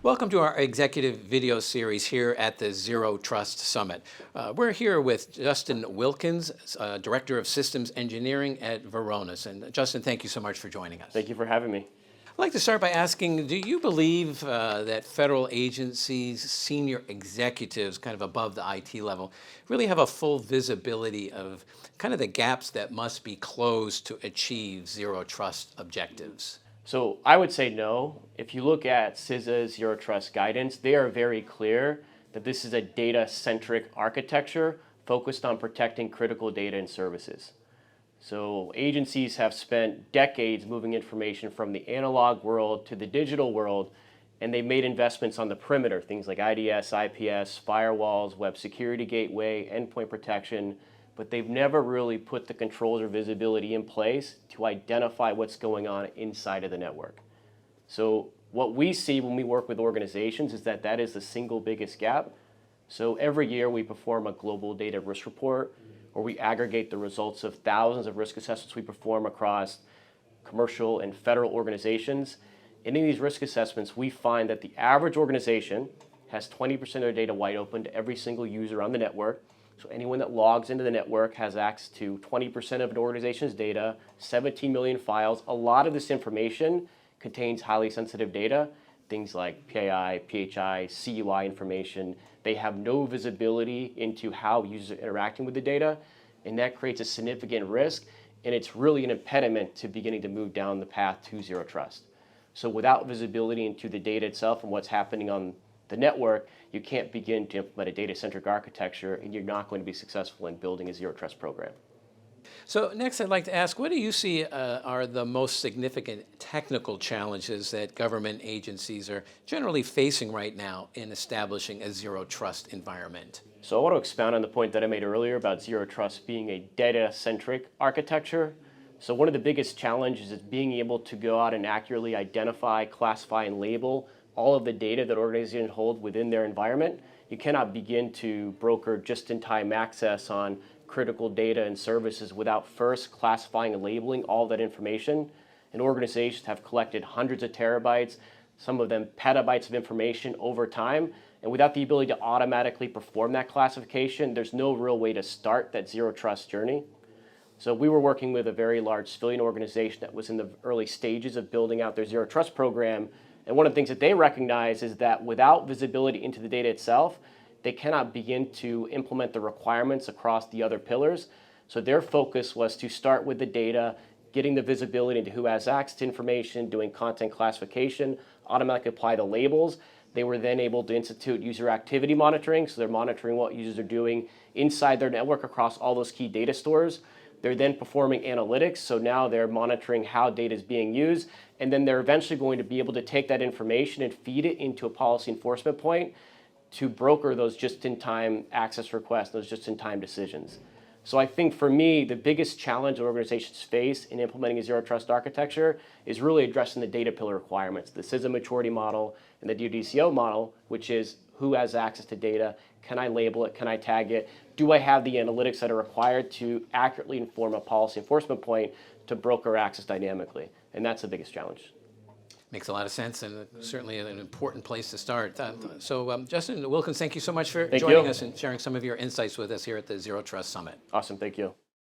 Welcome to our executive video series here at the Zero Trust Summit. We're here with Justin Wilkins, Director of Systems Engineering at Varonis. And Justin, thank you so much for joining us. Thank you for having me. I'd like to start by asking, do you believe that federal agencies, senior executives kind of above the IT level, really have a full visibility of kind of the gaps that must be closed to achieve zero trust objectives? So I would say no. If you look at CISA's Zero Trust guidance, they are very clear that this is a data-centric architecture focused on protecting critical data and services. So agencies have spent decades moving information from the analog world to the digital world, and they've made investments on the perimeter, things like IDS, IPS, firewalls, web security gateway, endpoint protection, but they've never really put the controls or visibility in place to identify what's going on inside of the network. So what we see when we work with organizations is that that is the single biggest gap. So every year we perform a global data risk report where we aggregate the results of thousands of risk assessments we perform across commercial and federal organizations. And in these risk assessments, we find that the average organization has 20% of their data wide open to every single user on the network. So anyone that logs into the network has access to 20% of an organization's data, 17 million files. A lot of this information contains highly sensitive data, things like PII, PHI, CUI information. They have no visibility into how users are interacting with the data, and that creates a significant risk, and it's really an impediment to beginning to move down the path to zero trust. So without visibility into the data itself and what's happening on the network, you can't begin to implement a data-centric architecture, and you're not going to be successful in building a zero trust program. So next I'd like to ask, what do you see are the most significant technical challenges that government agencies are generally facing right now in establishing a zero trust environment? So I want to expound on the point that I made earlier about zero trust being a data-centric architecture. So one of the biggest challenges is being able to go out and accurately identify, classify, and label all of the data that organizations hold within their environment. You cannot begin to broker just-in-time access on critical data and services without first classifying and labeling all that information. And organizations have collected hundreds of terabytes, some of them petabytes of information over time. And without the ability to automatically perform that classification, there's no real way to start that zero trust journey. So we were working with a very large civilian organization that was in the early stages of building out their zero trust program. And one of the things that they recognize is that without visibility into the data itself, they cannot begin to implement the requirements across the other pillars. So their focus was to start with the data, getting the visibility into who has access to information, doing content classification, automatically apply the labels. They were then able to institute user activity monitoring, so they're monitoring what users are doing inside their network across all those key data stores. They're then performing analytics, so now they're monitoring how data is being used, and then they're eventually going to be able to take that information and feed it into a policy enforcement point to broker those just-in-time access requests, those just-in-time decisions. So I think for me, the biggest challenge organizations face in implementing a zero trust architecture is really addressing the data pillar requirements, the CISA maturity model and the DDCO model, which is who has access to data, can I label it, can I tag it, do I have the analytics that are required to accurately inform a policy enforcement point to broker access dynamically, and that's the biggest challenge. Makes a lot of sense, and certainly an important place to start. Justin Wilkins, thank you so much for joining us and sharing some of your insights with us here at the Zero Trust Summit. Awesome, thank you.